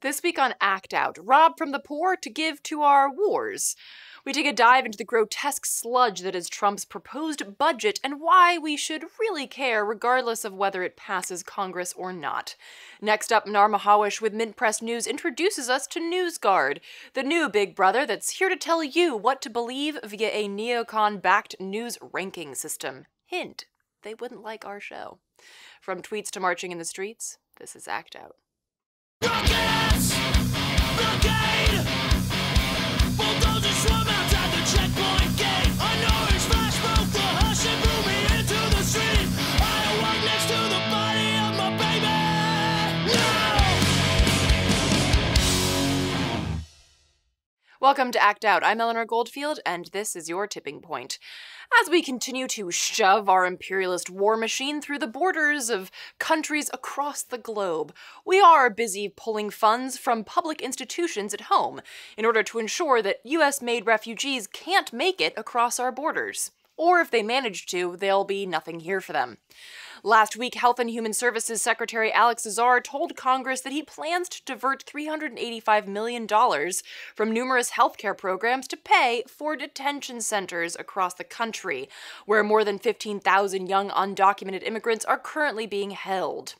This week on Act Out, rob from the poor to give to our wars. We take a dive into the grotesque sludge that is Trump's proposed budget and why we should really care regardless of whether it passes Congress or not. Next up, Mnar Muhawesh with Mint Press News introduces us to NewsGuard, the new big brother that's here to tell you what to believe via a neocon-backed news ranking system. Hint, they wouldn't like our show. From tweets to marching in the streets, this is Act Out. Welcome to Act Out. I'm Eleanor Goldfield, and this is your tipping point. As we continue to shove our imperialist war machine through the borders of countries across the globe, we are busy pulling funds from public institutions at home in order to ensure that US-made refugees can't make it across our borders. Or if they manage to, there'll be nothing here for them. Last week, Health and Human Services Secretary Alex Azar told Congress that he plans to divert $385 million from numerous healthcare programs to pay for detention centers across the country, where more than 15,000 young undocumented immigrants are currently being held.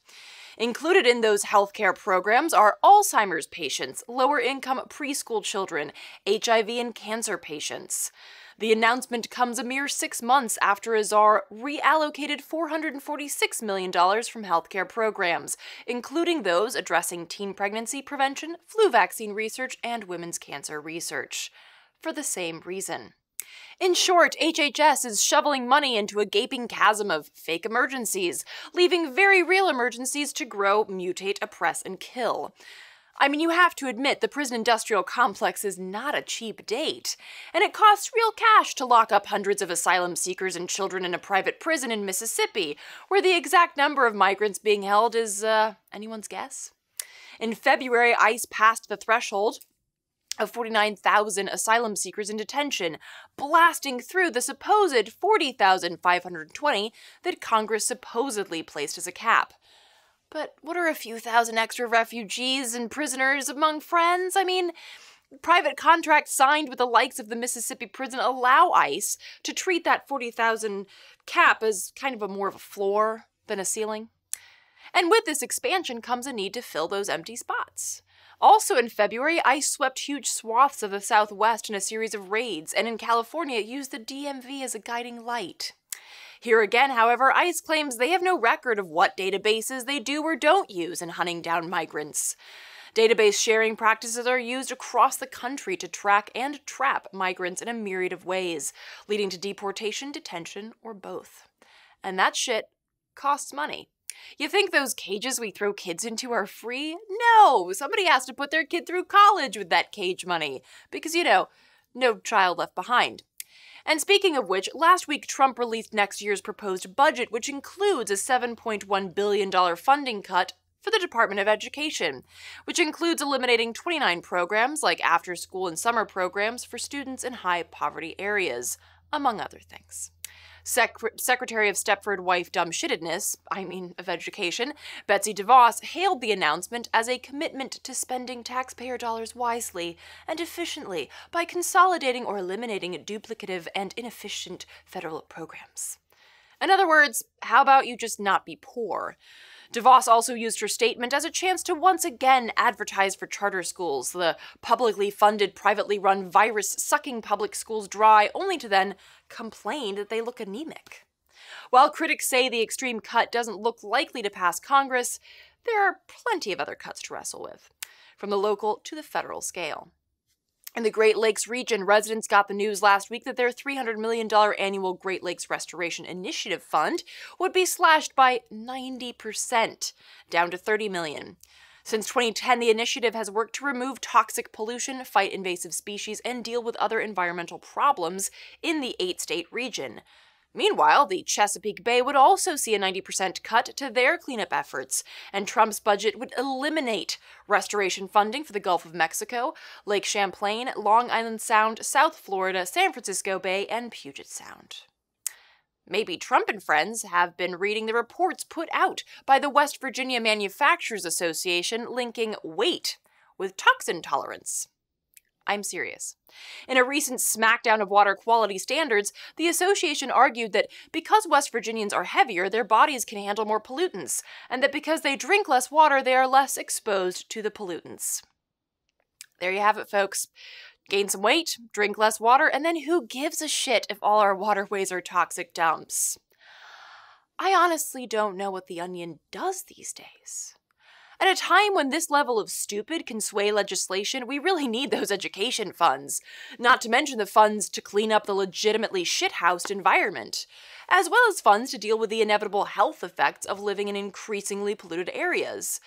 Included in those healthcare programs are Alzheimer's patients, lower-income preschool children, HIV and cancer patients. The announcement comes a mere 6 months after Azar reallocated $446 million from healthcare programs, including those addressing teen pregnancy prevention, flu vaccine research, and women's cancer research, for the same reason. In short, HHS is shoveling money into a gaping chasm of fake emergencies, leaving very real emergencies to grow, mutate, oppress, and kill. I mean, you have to admit the prison industrial complex is not a cheap date, and it costs real cash to lock up hundreds of asylum seekers and children in a private prison in Mississippi, where the exact number of migrants being held is, anyone's guess? In February, ICE passed the threshold of 49,000 asylum seekers in detention, blasting through the supposed 40,520 that Congress supposedly placed as a cap. But what are a few thousand extra refugees and prisoners among friends? I mean, private contracts signed with the likes of the Mississippi prison allow ICE to treat that 40,000 cap as kind of more of a floor than a ceiling. And with this expansion comes a need to fill those empty spots. Also in February, ICE swept huge swaths of the Southwest in a series of raids, and in California used the DMV as a guiding light. Here again, however, ICE claims they have no record of what databases they do or don't use in hunting down migrants. Database sharing practices are used across the country to track and trap migrants in a myriad of ways, leading to deportation, detention, or both. And that shit costs money. You think those cages we throw kids into are free? No! Somebody has to put their kid through college with that cage money. Because, you know, no child left behind. And speaking of which, last week Trump released next year's proposed budget, which includes a $7.1 billion funding cut for the Department of Education, which includes eliminating 29 programs like after-school and summer programs for students in high-poverty areas, among other things. Secretary of Stepford Wife Dumbshittedness, of Education, Betsy DeVos hailed the announcement as a commitment to spending taxpayer dollars wisely and efficiently by consolidating or eliminating duplicative and inefficient federal programs. In other words, how about you just not be poor? DeVos also used her statement as a chance to once again advertise for charter schools, the publicly funded, privately run, virus-sucking public schools dry, only to then complain that they look anemic. While critics say the extreme cut doesn't look likely to pass Congress, there are plenty of other cuts to wrestle with, from the local to the federal scale. In the Great Lakes region, residents got the news last week that their $300 million annual Great Lakes Restoration Initiative Fund would be slashed by 90%, down to $30 million. Since 2010, the initiative has worked to remove toxic pollution, fight invasive species, and deal with other environmental problems in the 8-state region. Meanwhile, the Chesapeake Bay would also see a 90% cut to their cleanup efforts, and Trump's budget would eliminate restoration funding for the Gulf of Mexico, Lake Champlain, Long Island Sound, South Florida, San Francisco Bay, and Puget Sound. Maybe Trump and friends have been reading the reports put out by the West Virginia Manufacturers Association linking, wait, with toxin tolerance. I'm serious. In a recent smackdown of water quality standards, the association argued that because West Virginians are heavier, their bodies can handle more pollutants, and that because they drink less water, they are less exposed to the pollutants. There you have it, folks. Gain some weight, drink less water, and then who gives a shit if all our waterways are toxic dumps? I honestly don't know what the Onion does these days. At a time when this level of stupid can sway legislation, we really need those education funds, not to mention the funds to clean up the legitimately shithoused environment, as well as funds to deal with the inevitable health effects of living in increasingly polluted areas.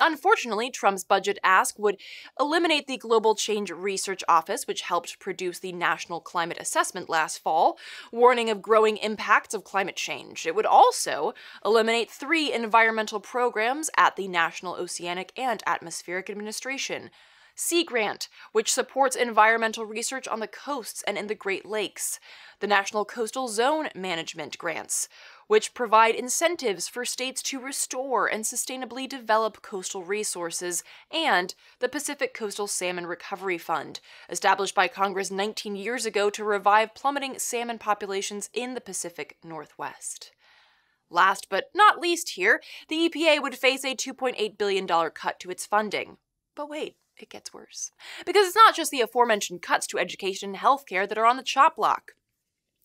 Unfortunately, Trump's budget ask would eliminate the Global Change Research Office, which helped produce the National Climate Assessment last fall, warning of growing impacts of climate change. It would also eliminate 3 environmental programs at the National Oceanic and Atmospheric Administration. Sea Grant, which supports environmental research on the coasts and in the Great Lakes. The National Coastal Zone Management Grants, which provide incentives for states to restore and sustainably develop coastal resources, and the Pacific Coastal Salmon Recovery Fund, established by Congress 19 years ago to revive plummeting salmon populations in the Pacific Northwest. Last but not least here, the EPA would face a $2.8 billion cut to its funding. But wait, it gets worse. Because it's not just the aforementioned cuts to education and healthcare that are on the chop block.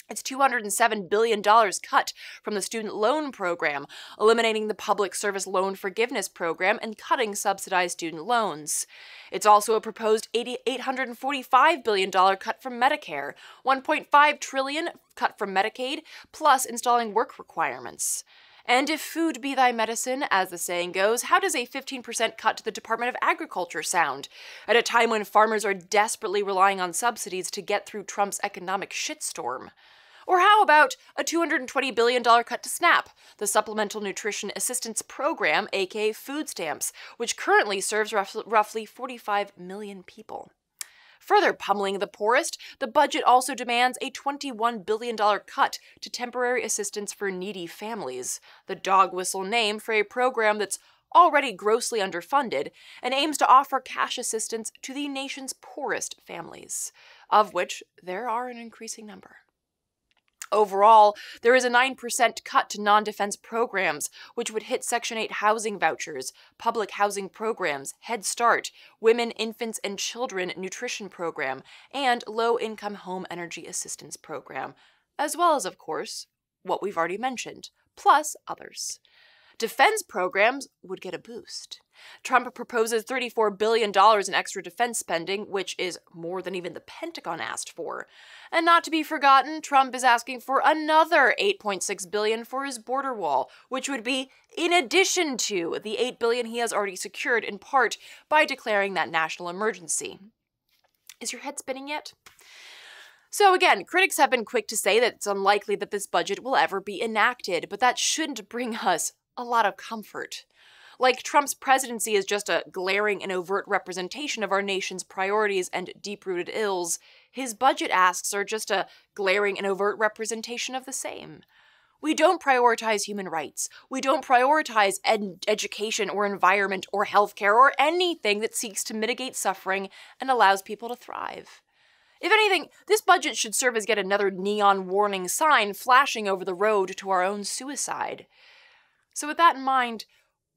It's $207 billion cut from the student loan program, eliminating the public service loan forgiveness program and cutting subsidized student loans. It's also a proposed $845 billion cut from Medicare, $1.5 trillion cut from Medicaid, plus installing work requirements. And if food be thy medicine, as the saying goes, how does a 15% cut to the Department of Agriculture sound, at a time when farmers are desperately relying on subsidies to get through Trump's economic shitstorm? Or how about a $220 billion cut to SNAP, the Supplemental Nutrition Assistance Program, aka food stamps, which currently serves roughly 45 million people? Further pummeling the poorest, the budget also demands a $21 billion cut to temporary assistance for needy families, the dog whistle name for a program that's already grossly underfunded and aims to offer cash assistance to the nation's poorest families, of which there are an increasing number. Overall, there is a 9% cut to non-defense programs, which would hit Section 8 housing vouchers, public housing programs, Head Start, Women, Infants, and Children Nutrition Program, and Low-Income Home Energy Assistance Program, as well as, of course, what we've already mentioned, plus others. Defense programs would get a boost. Trump proposes $34 billion in extra defense spending, which is more than even the Pentagon asked for. And not to be forgotten, Trump is asking for another $8.6 billion for his border wall, which would be in addition to the $8 billion he has already secured in part by declaring that national emergency. Is your head spinning yet? So again, critics have been quick to say that it's unlikely that this budget will ever be enacted, but that shouldn't bring us a lot of comfort. Like Trump's presidency is just a glaring and overt representation of our nation's priorities and deep-rooted ills, his budget asks are just a glaring and overt representation of the same. We don't prioritize human rights. We don't prioritize education or environment or healthcare or anything that seeks to mitigate suffering and allows people to thrive. If anything, this budget should serve as yet another neon warning sign flashing over the road to our own suicide. So with that in mind,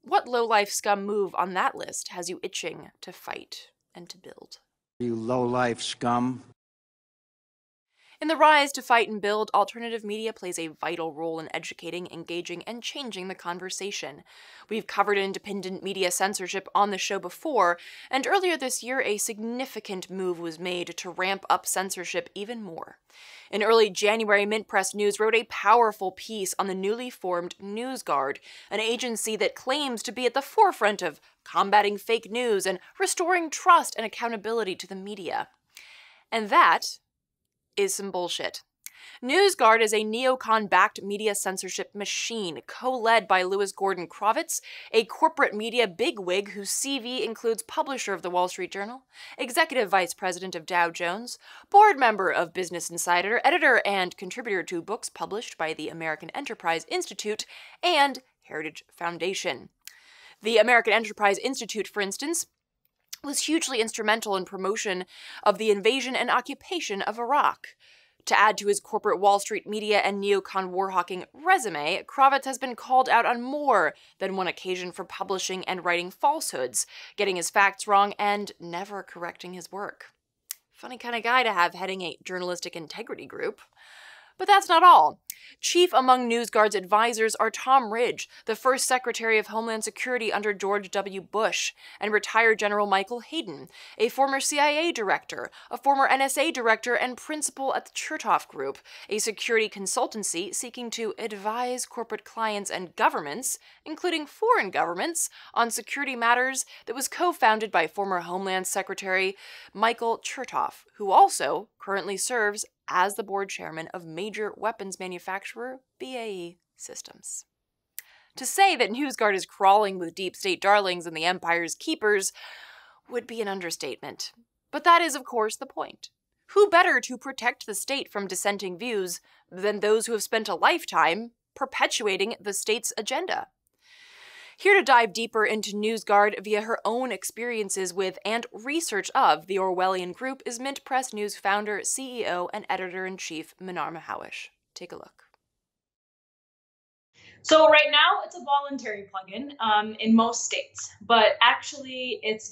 what low-life scum move on that list has you itching to fight and to build? You low-life scum. In the rise to fight and build, alternative media plays a vital role in educating, engaging, and changing the conversation. We've covered independent media censorship on the show before, and earlier this year a significant move was made to ramp up censorship even more. In early January, Mint Press News wrote a powerful piece on the newly formed NewsGuard, an agency that claims to be at the forefront of combating fake news and restoring trust and accountability to the media. And that is some bullshit. NewsGuard is a neocon-backed media censorship machine, co-led by Louis Gordon Kravitz, a corporate media bigwig whose CV includes publisher of the Wall Street Journal, executive vice president of Dow Jones, board member of Business Insider, editor and contributor to books published by the American Enterprise Institute and Heritage Foundation. The American Enterprise Institute, for instance, was hugely instrumental in promotion of the invasion and occupation of Iraq. To add to his corporate Wall Street media and neocon war-hawking resume, Kravitz has been called out on more than one occasion for publishing and writing falsehoods, getting his facts wrong, and never correcting his work. Funny kind of guy to have heading a journalistic integrity group. But that's not all. Chief among NewsGuard's advisors are Tom Ridge, the first Secretary of Homeland Security under George W. Bush, and retired General Michael Hayden, a former CIA director, a former NSA director, and principal at the Chertoff Group, a security consultancy seeking to advise corporate clients and governments, including foreign governments, on security matters that was co-founded by former Homeland Secretary Michael Chertoff, who also currently serves as the board chairman of major weapons manufacturer BAE Systems. To say that NewsGuard is crawling with deep state darlings and the empire's keepers would be an understatement. But that is, of course, the point. Who better to protect the state from dissenting views than those who have spent a lifetime perpetuating the state's agenda? Here to dive deeper into NewsGuard via her own experiences with and research of the Orwellian group is Mint Press News founder, CEO, and editor-in-chief Mnar Muhawesh. Take a look. So right now it's a voluntary plugin in most states, but actually it's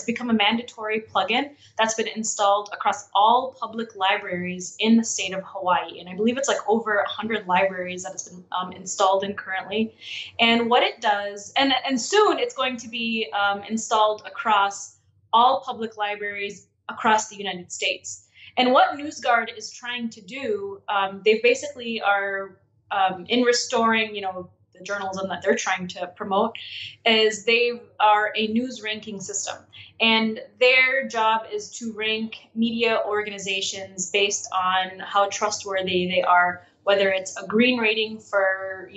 become a mandatory plugin that's been installed across all public libraries in the state of Hawaii. And I believe it's like over 100 libraries that it's been installed in currently. And what it does, and soon it's going to be installed across all public libraries across the United States. And what NewsGuard is trying to do, they basically are in restoring, the journalism that they're trying to promote, is they are a news ranking system. And their job is to rank media organizations based on how trustworthy they are, whether it's a green rating for,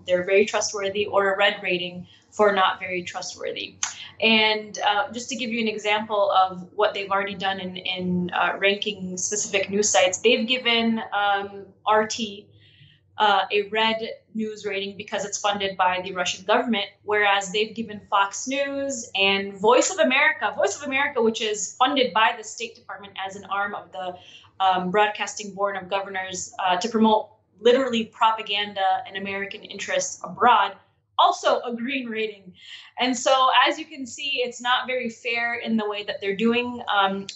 they're very trustworthy, or a red rating for not very trustworthy. And just to give you an example of what they've already done in ranking specific news sites, they've given RT a red news rating because it's funded by the Russian government, whereas they've given Fox News and Voice of America, which is funded by the State Department as an arm of the Broadcasting Board of Governors to promote literally propaganda and American interests abroad, also a green rating. And so, as you can see, it's not very fair in the way that they're doing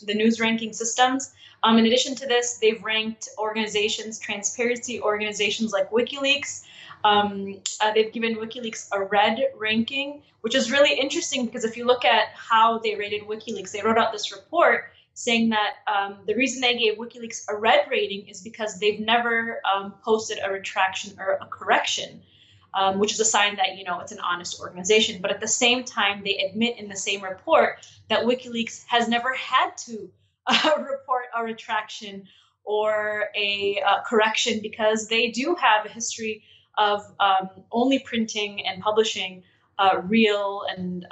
the news ranking systems. In addition to this, they've ranked organizations, transparency organizations like WikiLeaks. They've given WikiLeaks a red ranking, which is really interesting because if you look at how they rated WikiLeaks, they wrote out this report saying that the reason they gave WikiLeaks a red rating is because they've never posted a retraction or a correction, which is a sign that, it's an honest organization. But at the same time, they admit in the same report that WikiLeaks has never had to report a retraction or a correction because they do have a history of only printing and publishing real and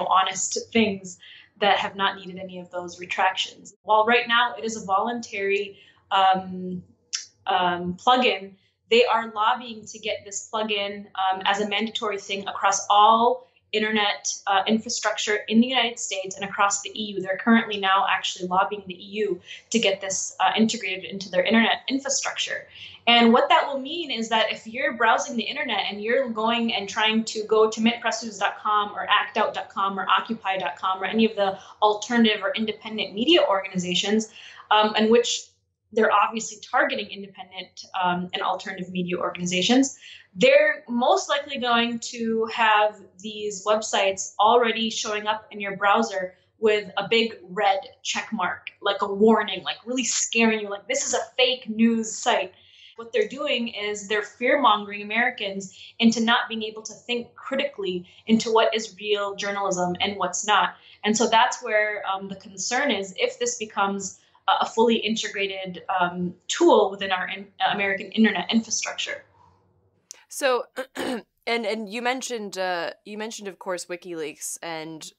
honest things that have not needed any of those retractions. While right now it is a voluntary plugin, they are lobbying to get this plugin as a mandatory thing across all internet infrastructure in the United States and across the EU. They're currently now actually lobbying the EU to get this integrated into their internet infrastructure. And what that will mean is that if you're browsing the internet and you're going and trying to go to mintpressnews.com or actout.com or Occupy.com or any of the alternative or independent media organizations, in which they're obviously targeting independent and alternative media organizations, they're most likely going to have these websites already showing up in your browser with a big red check mark, like a warning, like really scaring you, like this is a fake news site. What they're doing is they're fear-mongering Americans into not being able to think critically into what is real journalism and what's not. And so that's where the concern is, if this becomes a fully integrated tool within our American internet infrastructure. So, and you mentioned of course WikiLeaks and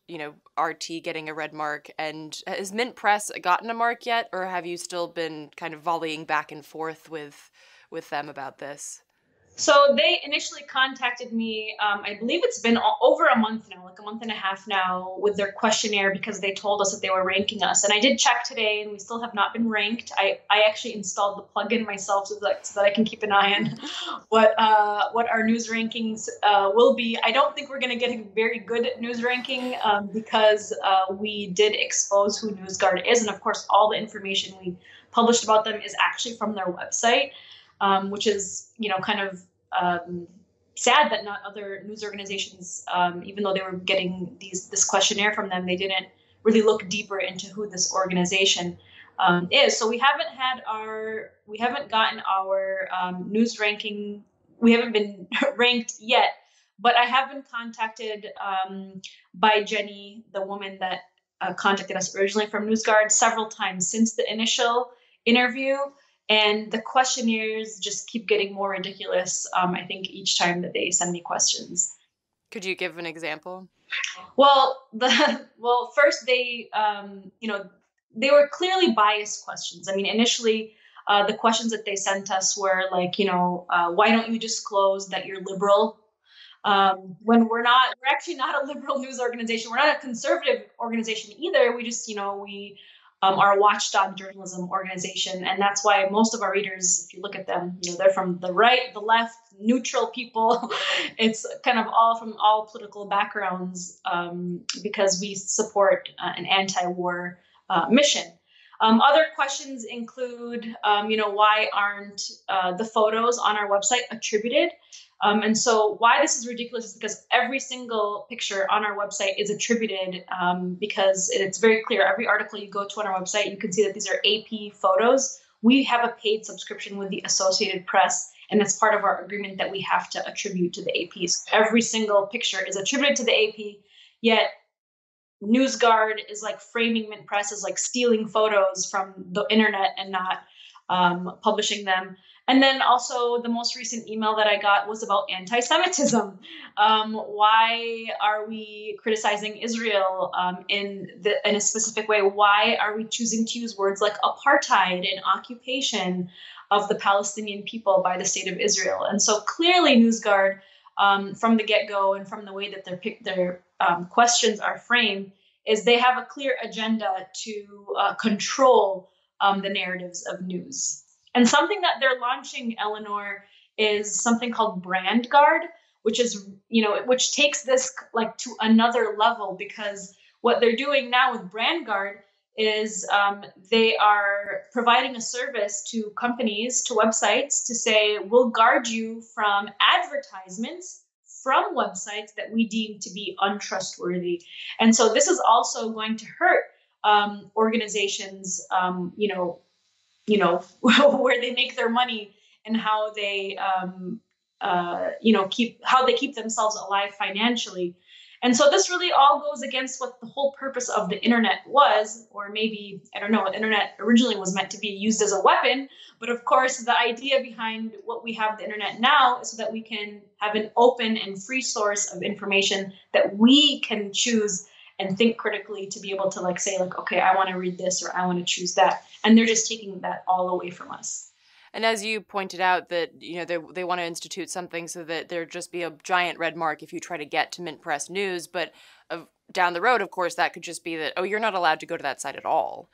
RT getting a red mark. And has Mint Press gotten a mark yet, or have you still been kind of volleying back and forth with them about this? So they initially contacted me, I believe it's been over a month now, like a month and a half now, with their questionnaire because they told us that they were ranking us. And I did check today and we still have not been ranked. I actually installed the plugin myself so that I can keep an eye on what our news rankings will be. I don't think we're going to get a very good news ranking because we did expose who NewsGuard is. And of course, all the information we published about them is actually from their website. Which is, kind of sad that not other news organizations, even though they were getting this questionnaire from them, they didn't really look deeper into who this organization is. So we haven't gotten our news ranking. We haven't been ranked yet, but I have been contacted by Jenny, the woman that contacted us originally from NewsGuard, several times since the initial interview. And the questionnaires just keep getting more ridiculous, I think, each time that they send me questions. Could you give an example? Well, first they, they were clearly biased questions. I mean, initially, the questions that they sent us were like, why don't you disclose that you're liberal? When we're actually not a liberal news organization. We're not a conservative organization either. We just, we are a watchdog journalism organization. And that's why most of our readers, if you look at them, they're from the right, the left, neutral people. It's kind of all from all political backgrounds because we support an anti-war mission. Other questions include, why aren't the photos on our website attributed? And so why this is ridiculous is because every single picture on our website is attributed because it's very clear. Every article you go to on our website, you can see that these are AP photos. We have a paid subscription with the Associated Press, and it's part of our agreement that we have to attribute to the AP. So every single picture is attributed to the AP, yet NewsGuard is like framing Mint Press as like stealing photos from the internet and not publishing them. And then also the most recent email that I got was about anti-Semitism. Why are we criticizing Israel in a specific way? Why are we choosing to use words like apartheid and occupation of the Palestinian people by the state of Israel? And so clearly NewsGuard, from the get-go and from the way that their questions are framed, is they have a clear agenda to control the narratives of news. And something that they're launching, Eleanor, is something called Brand Guard, which is, which takes this like to another level, because what they're doing now with Brand Guard is they are providing a service to companies, to websites, to say, we'll guard you from advertisements from websites that we deem to be untrustworthy. And so this is also going to hurt organizations, where they make their money and how they, keep themselves alive financially. And so this really all goes against what the whole purpose of the internet was, or maybe, I don't know, the internet originally was meant to be used as a weapon. But of course, the idea behind what we have the internet now is so that we can have an open and free source of information that we can choose and think critically to be able to say, okay, I want to read this or I want to choose that. And they're just taking that all away from us. And as you pointed out that, they want to institute something so that there just be a giant red mark if you try to get to Mint Press News. But down the road, of course, that could just be that, you're not allowed to go to that site at all.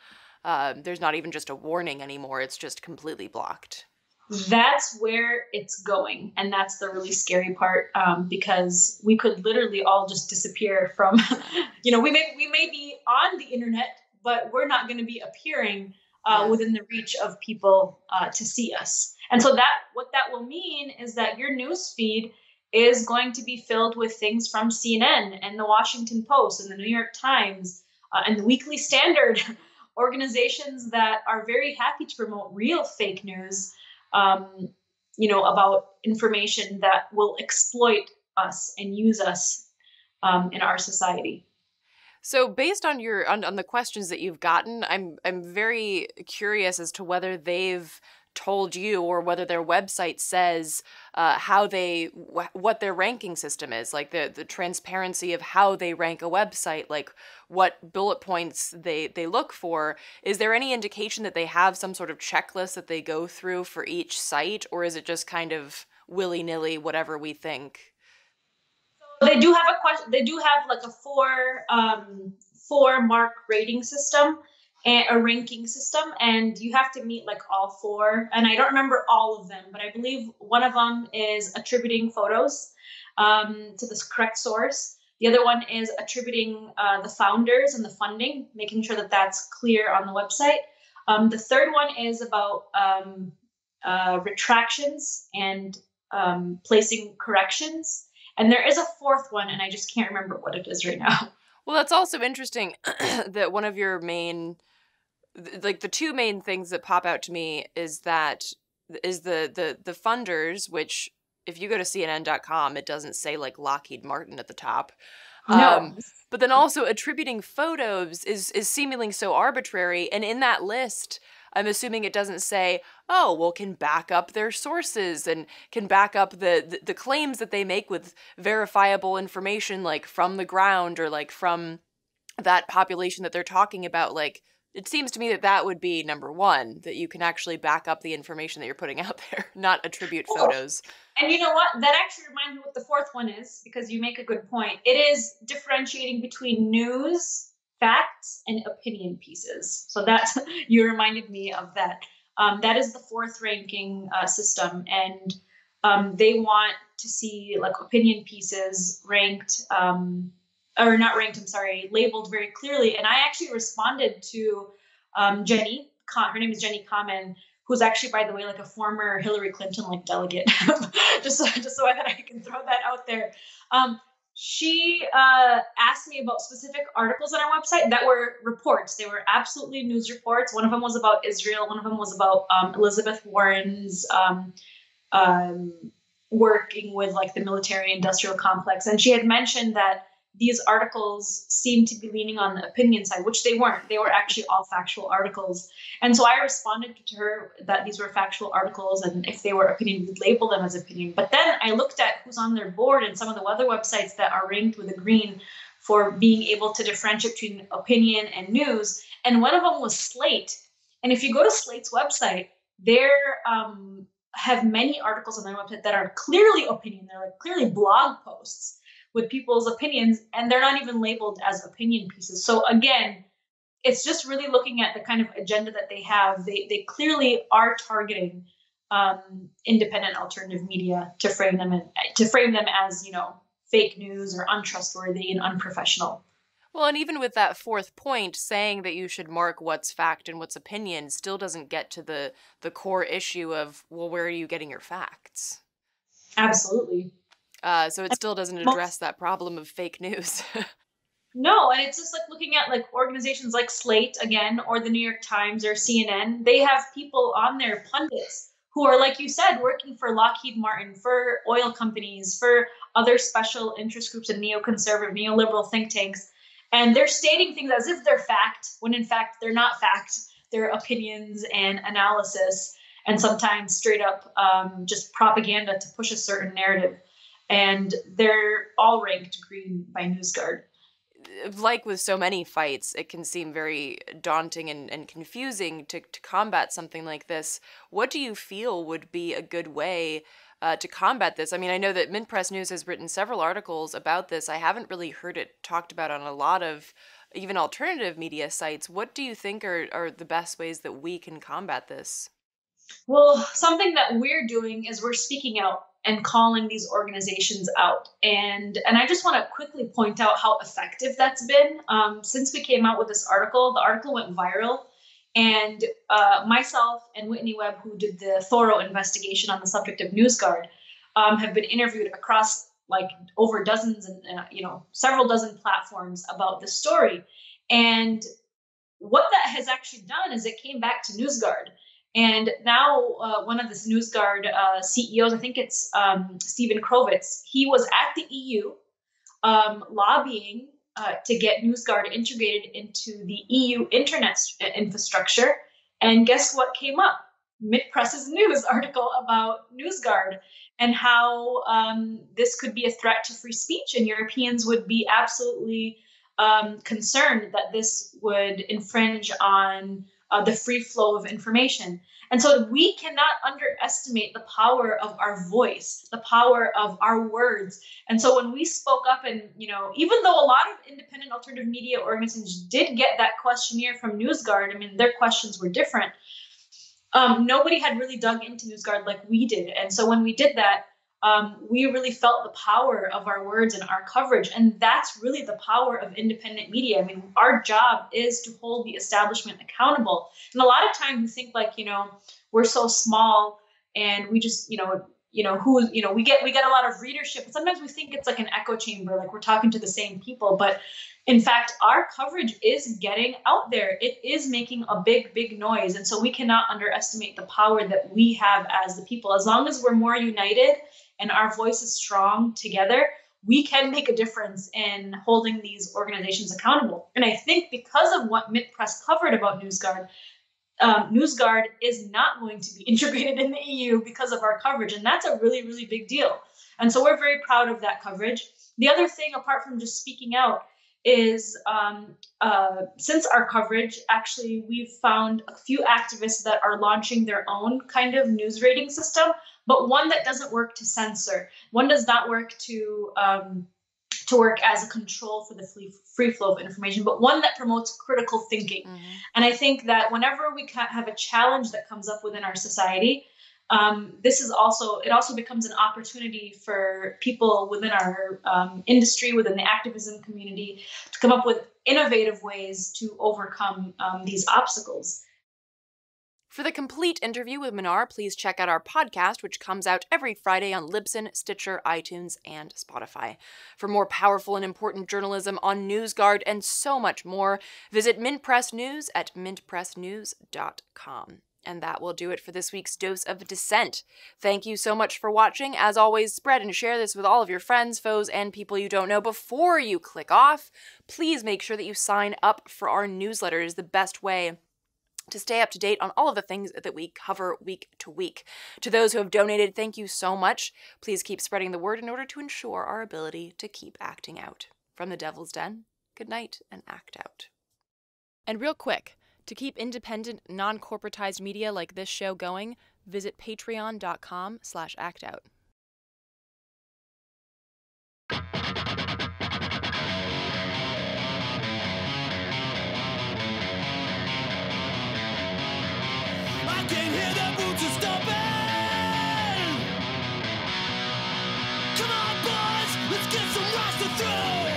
There's not even just a warning anymore. It's just completely blocked. That's where it's going. And that's the really scary part, because we could literally all just disappear from, we may be on the internet, but we're not going to be appearing within the reach of people to see us. And so what that will mean is that your news feed is going to be filled with things from CNN and the Washington Post and the New York Times and the Weekly Standard, organizations that are very happy to promote real fake news, about information that will exploit us and use us in our society. So based on on the questions that you've gotten, I'm very curious as to whether they've told you or whether their website says what their ranking system is, like the transparency of how they rank a website, like what bullet points they look for. Is there any indication that they have some sort of checklist that they go through for each site, or is it just kind of willy-nilly whatever we think. They do have a question. They do have like a four mark rating system and a ranking system, and you have to meet like all four. And I don't remember all of them, but I believe one of them is attributing photos to the correct source. The other one is attributing the founders and the funding, making sure that that's clear on the website. The third one is about retractions and placing corrections. And there is a fourth one, and I just can't remember what it is right now. Well, that's also interesting that one of your main, like the two main things that pop out to me is the funders, which if you go to CNN.com, it doesn't say like Lockheed Martin at the top. No. But then also attributing photos is seemingly so arbitrary. And in that list, I'm assuming it doesn't say, oh, well, can back up their sources and can back up the claims that they make with verifiable information, like from the ground or like from that population that they're talking about. Like, it seems to me that that would be number one, that you can actually back up the information that you're putting out there, not attribute photos. And you know what? That actually reminds me what the fourth one is, because you make a good point. It is differentiating between news, facts, and opinion pieces. So that's, you reminded me of that. That is the fourth ranking system. And they want to see like opinion pieces ranked, or not ranked, I'm sorry, labeled very clearly. And I actually responded to Jenny, her name is Jenny Kamen, who's actually, by the way, like a former Hillary Clinton like delegate, just so that I can throw that out there. She asked me about specific articles on our website that were reports. They were absolutely news reports. One of them was about Israel. One of them was about Elizabeth Warren's working with like the military industrial complex. And she had mentioned that these articles seemed to be leaning on the opinion side, which they weren't. They were actually all factual articles. And so I responded to her that these were factual articles, and if they were opinion, we'd label them as opinion. But then I looked at who's on their board and some of the other websites that are ranked with a green for being able to differentiate between opinion and news. And one of them was Slate. And if you go to Slate's website, they have many articles on their website that are clearly opinion. They're like clearly blog posts with people's opinions, and they're not even labeled as opinion pieces. So again, it's just really looking at the kind of agenda that they have. They clearly are targeting independent alternative media to frame them as, you know, fake news or untrustworthy and unprofessional. Well, and even with that fourth point, saying that you should mark what's fact and what's opinion still doesn't get to the core issue of, well, where are you getting your facts? Absolutely. So it still doesn't address that problem of fake news. No, and it's just like looking at like organizations like Slate again, or the New York Times or CNN. They have people on there, pundits, who are, like you said, working for Lockheed Martin, for oil companies, for other special interest groups and neoconservative, neoliberal think tanks. And they're stating things as if they're fact, when in fact they're not fact. They're opinions and analysis, and sometimes straight up just propaganda to push a certain narrative. And they're all ranked green by NewsGuard. Like with so many fights, it can seem very daunting and confusing to combat something like this. What do you feel would be a good way to combat this? I mean, I know that Mint Press News has written several articles about this. I haven't really heard it talked about on a lot of even alternative media sites. What do you think are the best ways that we can combat this? Well, something that we're doing is we're speaking out and calling these organizations out. And I just want to quickly point out how effective that's been. Since we came out with this article, the article went viral. And myself and Whitney Webb, who did the thorough investigation on the subject of NewsGuard, have been interviewed across like over dozens and several dozen platforms about the story. And what that has actually done is it came back to NewsGuard. And now one of the NewsGuard CEOs, I think it's Stephen Krovitz, he was at the EU lobbying to get NewsGuard integrated into the EU internet infrastructure. And guess what came up? Mint Press's news article about NewsGuard and how this could be a threat to free speech, and Europeans would be absolutely concerned that this would infringe on the free flow of information. And so we cannot underestimate the power of our voice, the power of our words. And so when we spoke up, and, even though a lot of independent alternative media organizations did get that questionnaire from NewsGuard, I mean, their questions were different. Nobody had really dug into NewsGuard like we did. And so when we did that, we really felt the power of our words and our coverage. And that's really the power of independent media. I mean, our job is to hold the establishment accountable. And a lot of times we think like, we're so small and we just, we get a lot of readership. And sometimes we think it's like an echo chamber, like we're talking to the same people. But in fact, our coverage is getting out there. It is making a big, big noise. And so we cannot underestimate the power that we have as the people. As long as we're more united and our voice is strong together, we can make a difference in holding these organizations accountable. And I think because of what Mint Press covered about NewsGuard, NewsGuard is not going to be integrated in the EU because of our coverage. And that's a really, really big deal. And so we're very proud of that coverage. The other thing, apart from just speaking out, is since our coverage, actually, we've found a few activists that are launching their own kind of news rating system, but one that doesn't work to censor. One does not work to work as a control for the free flow of information, but one that promotes critical thinking. Mm-hmm. And I think that whenever we have a challenge that comes up within our society, it also becomes an opportunity for people within our industry, within the activism community, to come up with innovative ways to overcome these obstacles. For the complete interview with Mnar, please check out our podcast, which comes out every Friday on Libsyn, Stitcher, iTunes, and Spotify. For more powerful and important journalism on NewsGuard and so much more, visit Mint Press News at mintpressnews.com. And that will do it for this week's Dose of Dissent. Thank you so much for watching. As always, spread and share this with all of your friends, foes, and people you don't know. Before you click off, please make sure that you sign up for our newsletter. It is the best way to stay up to date on all of the things that we cover week to week. To those who have donated, thank you so much. Please keep spreading the word in order to ensure our ability to keep acting out. From the Devil's Den, good night and act out. And real quick, to keep independent, non-corporatized media like this show going, visit patreon.com/actout. I can hear the boots are stomping. Come on, boys, let's get some roster through.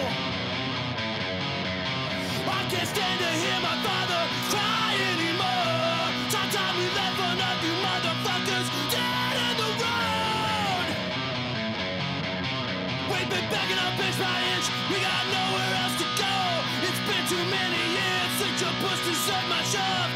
I can't stand to hear my father cry anymore. Time we left for nothing, motherfuckers dead in the road. We've been backing up inch by inch, we got nowhere else to go. It's been too many years since you pushed and served my shove.